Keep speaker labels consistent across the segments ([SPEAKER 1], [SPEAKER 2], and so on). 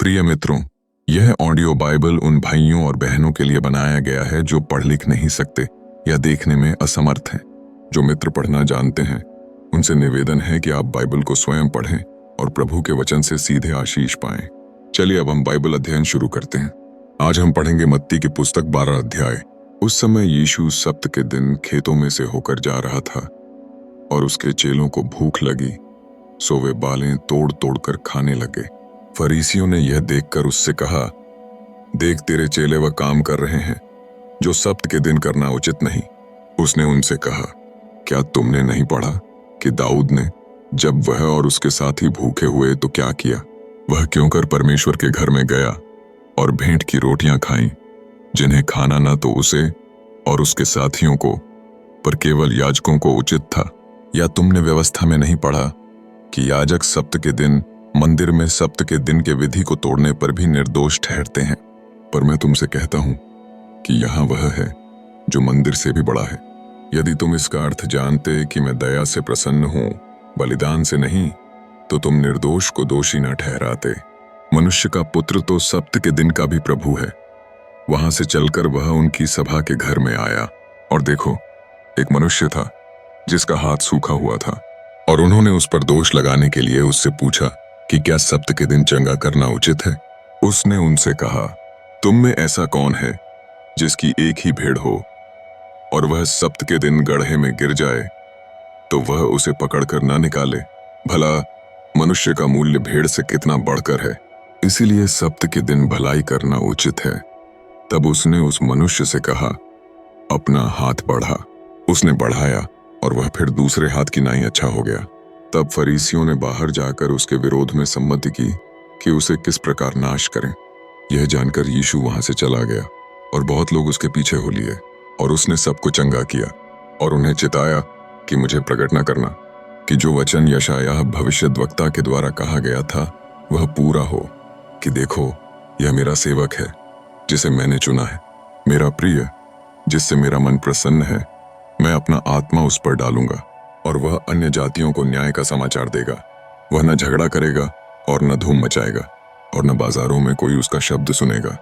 [SPEAKER 1] प्रिय मित्रों, यह ऑडियो बाइबल उन भाइयों और बहनों के लिए बनाया गया है जो पढ़ लिख नहीं सकते या देखने में असमर्थ हैं। जो मित्र पढ़ना जानते हैं, उनसे निवेदन है कि आप बाइबल को स्वयं पढ़ें और प्रभु के वचन से सीधे आशीष पाएं। चलिए अब हम बाइबल अध्ययन शुरू करते हैं। आज हम पढ़ेंगे मत्ती की पुस्तक 12 अध्याय। उस समय यीशु सब्त के दिन खेतों में से होकर जा रहा था और उसके चेलों को भूख लगी, सो वे बालें तोड़ तोड़ कर खाने लगे। फरीसियों ने यह देखकर उससे कहा, देख तेरे चेले वह काम कर रहे हैं जो सब्त के दिन करना उचित नहीं। उसने उनसे कहा, क्या तुमने नहीं पढ़ा कि दाऊद ने जब वह और उसके साथी भूखे हुए तो क्या किया? वह क्यों कर परमेश्वर के घर में गया और भेंट की रोटियां खाईं, जिन्हें खाना न तो उसे और उसके साथियों को पर केवल याजकों को उचित था। या तुमने व्यवस्था में नहीं पढ़ा कि याजक सब्त के दिन मंदिर में सब्त के दिन के विधि को तोड़ने पर भी निर्दोष ठहरते हैं? पर मैं तुमसे कहता हूं कि यहाँ वह है जो मंदिर से भी बड़ा है। यदि तुम इसका अर्थ जानते कि मैं दया से प्रसन्न हूं, बलिदान से नहीं, तो तुम निर्दोष को दोषी न ठहराते। मनुष्य का पुत्र तो सब्त के दिन का भी प्रभु है। वहां से चलकर वह उनकी सभा के घर में आया, और देखो, एक मनुष्य था जिसका हाथ सूखा हुआ था, और उन्होंने उस पर दोष लगाने के लिए उससे पूछा कि क्या सब्त के दिन चंगा करना उचित है? उसने उनसे कहा, तुम में ऐसा कौन है जिसकी एक ही भेड़ हो और वह सब्त के दिन गड्ढे में गिर जाए तो वह उसे पकड़कर ना निकाले? भला मनुष्य का मूल्य भेड़ से कितना बढ़कर है। इसीलिए सब्त के दिन भलाई करना उचित है। तब उसने उस मनुष्य से कहा, अपना हाथ बढ़ा। उसने बढ़ाया और वह फिर दूसरे हाथ की नाई अच्छा हो गया। तब फरीसियों ने बाहर जाकर उसके विरोध में सम्मति की कि उसे किस प्रकार नाश करें। यह जानकर यीशु वहां से चला गया और बहुत लोग उसके पीछे हो लिए, और उसने सबको चंगा किया और उन्हें चिताया कि मुझे प्रकट न करना कि जो वचन यशायाह भविष्यद्वक्ता के द्वारा कहा गया था वह पूरा हो, कि देखो, यह मेरा सेवक है जिसे मैंने चुना है, मेरा प्रिय, जिससे मेरा मन प्रसन्न है। मैं अपना आत्मा उस पर डालूंगा और वह अन्य जातियों को न्याय का समाचार देगा। वह न झगड़ा करेगा और न धूम मचाएगा, और न बाजारों में कोई उसका शब्द सुनेगा।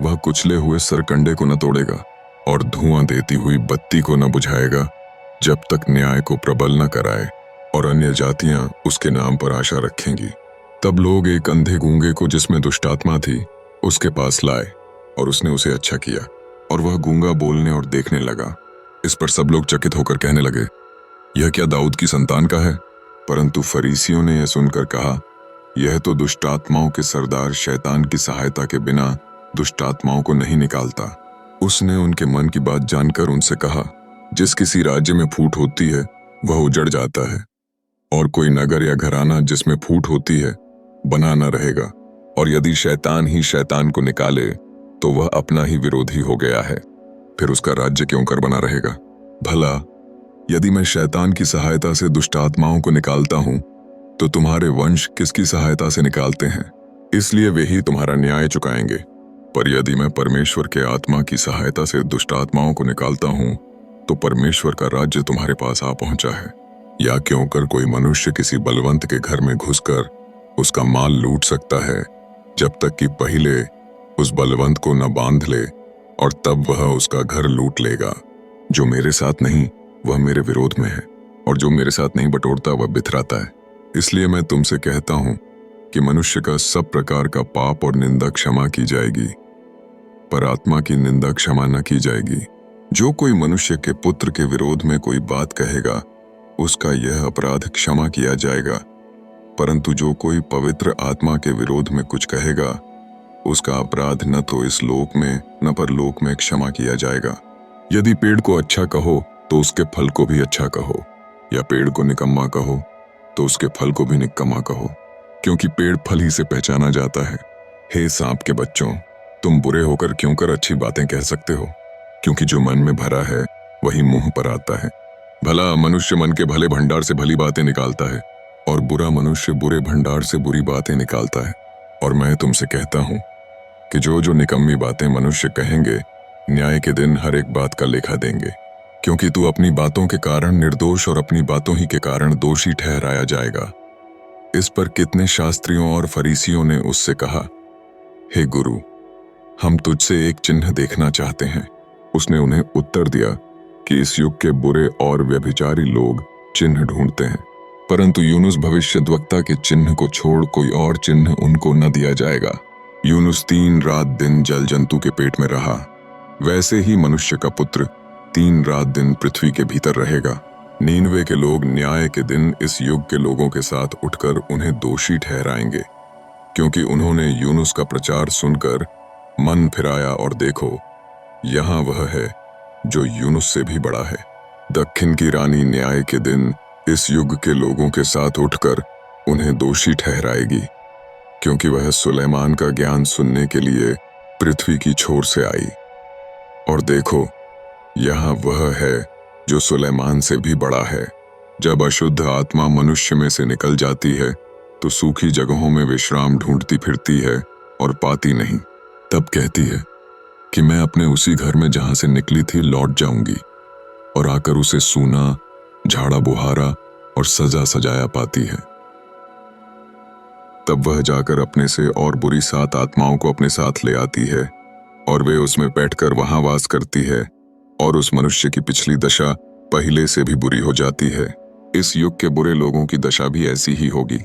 [SPEAKER 1] वह कुचले हुए सरकंडे को न तोड़ेगा और धुआं देती हुई बत्ती को न बुझाएगा, जब तक न्याय को प्रबल न कराए, और अन्य जातियां उसके नाम पर आशा रखेंगी। तब लोग एक अंधे गूंगे को, जिसमें दुष्टात्मा थी, उसके पास लाए, और उसने उसे अच्छा किया, और वह गूंगा बोलने और देखने लगा। इस पर सब लोग चकित होकर कहने लगे, यह क्या दाऊद की संतान का है? परंतु फरीसियों ने यह सुनकर कहा, यह तो दुष्टात्माओं के सरदार शैतान की सहायता के बिना दुष्टात्माओं को नहीं निकालता। उसने उनके मन की बात जानकर उनसे कहा, जिस किसी राज्य में फूट होती है वह उजड़ जाता है, और कोई नगर या घराना जिसमें फूट होती है बना न रहेगा। और यदि शैतान ही शैतान को निकाले तो वह अपना ही विरोधी हो गया है, फिर उसका राज्य क्यों कर बना रहेगा? भला यदि मैं शैतान की सहायता से दुष्टात्माओं को निकालता हूं, तो तुम्हारे वंश किसकी सहायता से निकालते हैं? इसलिए वे ही तुम्हारा न्याय चुकाएंगे। पर यदि मैं परमेश्वर के आत्मा की सहायता से दुष्टात्माओं को निकालता हूं, तो परमेश्वर का राज्य तुम्हारे पास आ पहुंचा है। या क्यों कर कोई मनुष्य किसी बलवंत के घर में घुसकर उसका माल लूट सकता है, जब तक कि पहले उस बलवंत को न बांध ले, और तब वह उसका घर लूट लेगा। जो मेरे साथ नहीं वह मेरे विरोध में है, और जो मेरे साथ नहीं बटोरता वह बिथराता है। इसलिए मैं तुमसे कहता हूं कि मनुष्य का सब प्रकार का पाप और निंदा क्षमा की जाएगी, पर आत्मा की निंदा क्षमा न की जाएगी। जो कोई मनुष्य के पुत्र के विरोध में कोई बात कहेगा, उसका यह अपराध क्षमा किया जाएगा, परंतु जो कोई पवित्र आत्मा के विरोध में कुछ कहेगा, उसका अपराध न तो इस लोक में न परलोक में क्षमा किया जाएगा। यदि पेड़ को अच्छा कहो तो उसके फल को भी अच्छा कहो, या पेड़ को निकम्मा कहो तो उसके फल को भी निकम्मा कहो, क्योंकि पेड़ फल ही से पहचाना जाता है। हे सांप के बच्चों, तुम बुरे होकर क्यों कर अच्छी बातें कह सकते हो? क्योंकि जो मन में भरा है वही मुंह पर आता है। भला मनुष्य मन के भले भंडार से भली बातें निकालता है, और बुरा मनुष्य बुरे भंडार से बुरी बातें निकालता है। और मैं तुमसे कहता हूं कि जो निकम्मी बातें मनुष्य कहेंगे, न्याय के दिन हर एक बात का लेखा देंगे। क्योंकि तू अपनी बातों के कारण निर्दोष और अपनी बातों ही के कारण दोषी ठहराया जाएगा। इस पर कितने शास्त्रियों और फरीसियों ने उससे कहा, हे गुरु, हम तुझसे एक चिन्ह देखना चाहते हैं। उसने उन्हें उत्तर दिया कि इस युग के बुरे और व्यभिचारी लोग चिन्ह ढूंढते हैं, परंतु यूनुस भविष्यद्वक्ता के चिन्ह को छोड़ कोई और चिन्ह उनको न दिया जाएगा। यूनुस 3 रात दिन जल जंतु के पेट में रहा, वैसे ही मनुष्य का पुत्र 3 रात दिन पृथ्वी के भीतर रहेगा। नीनवे के लोग न्याय के दिन इस युग के लोगों के साथ उठकर उन्हें दोषी ठहराएंगे, क्योंकि उन्होंने यूनुस का प्रचार सुनकर मन फिराया, और देखो, यहाँ वह है जो यूनुस से भी बड़ा है। दक्षिण की रानी न्याय के दिन इस युग के लोगों के साथ उठकर उन्हें दोषी ठहराएगी, क्योंकि वह सुलेमान का ज्ञान सुनने के लिए पृथ्वी की छोर से आई। और देखो, यहाँ वह है जो सुलेमान से भी बड़ा है। जब अशुद्ध आत्मा मनुष्य में से निकल जाती है तो सूखी जगहों में विश्राम ढूंढती फिरती है और पाती नहीं। तब कहती है कि मैं अपने उसी घर में जहां से निकली थी लौट जाऊंगी, और आकर उसे सूना, झाड़ा बुहारा और सजा सजाया पाती है। तब वह जाकर अपने से और बुरी 7 आत्माओं को अपने साथ ले आती है, और वे उसमें बैठकर वहां वास करती है, और उस मनुष्य की पिछली दशा पहले से भी बुरी हो जाती है। इस युग के बुरे लोगों की दशा भी ऐसी ही होगी।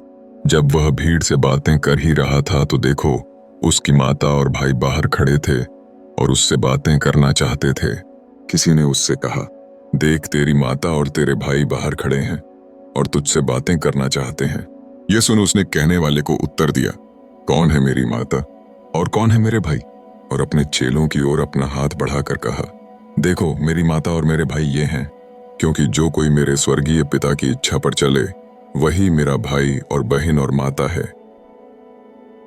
[SPEAKER 1] जब वह भीड़ से बातें कर ही रहा था तो देखो, उसकी माता और भाई बाहर खड़े थे और उससे बातें करना चाहते थे। किसी ने उससे कहा, देख, तेरी माता और तेरे भाई बाहर खड़े हैं और तुझसे बातें करना चाहते हैं। यह सुन उसने कहने वाले को उत्तर दिया, कौन है मेरी माता और कौन है मेरे भाई? और अपने चेलों की ओर अपना हाथ बढ़ाकर कहा, देखो, मेरी माता और मेरे भाई ये हैं, क्योंकि जो कोई मेरे स्वर्गीय पिता की इच्छा पर चले वही मेरा भाई और बहन और माता है।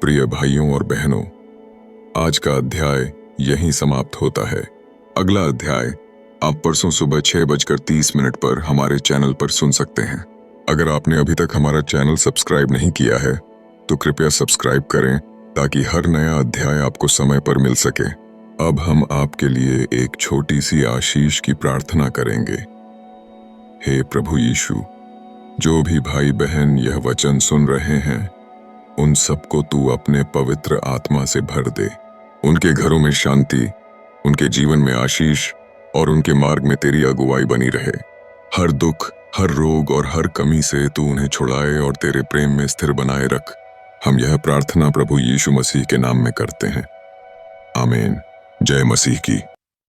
[SPEAKER 1] प्रिय भाइयों और बहनों, आज का अध्याय यहीं समाप्त होता है। अगला अध्याय आप परसों सुबह 6:30 पर हमारे चैनल पर सुन सकते हैं। अगर आपने अभी तक हमारा चैनल सब्सक्राइब नहीं किया है तो कृपया सब्सक्राइब करें, ताकि हर नया अध्याय आपको समय पर मिल सके। अब हम आपके लिए एक छोटी सी आशीष की प्रार्थना करेंगे। हे प्रभु यीशु, जो भी भाई बहन यह वचन सुन रहे हैं, उन सबको तू अपने पवित्र आत्मा से भर दे। उनके घरों में शांति, उनके जीवन में आशीष और उनके मार्ग में तेरी अगुवाई बनी रहे। हर दुख, हर रोग और हर कमी से तू उन्हें छुड़ाए और तेरे प्रेम में स्थिर बनाए रख। हम यह प्रार्थना प्रभु यीशु मसीह के नाम में करते हैं। आमीन। जय मसीह की।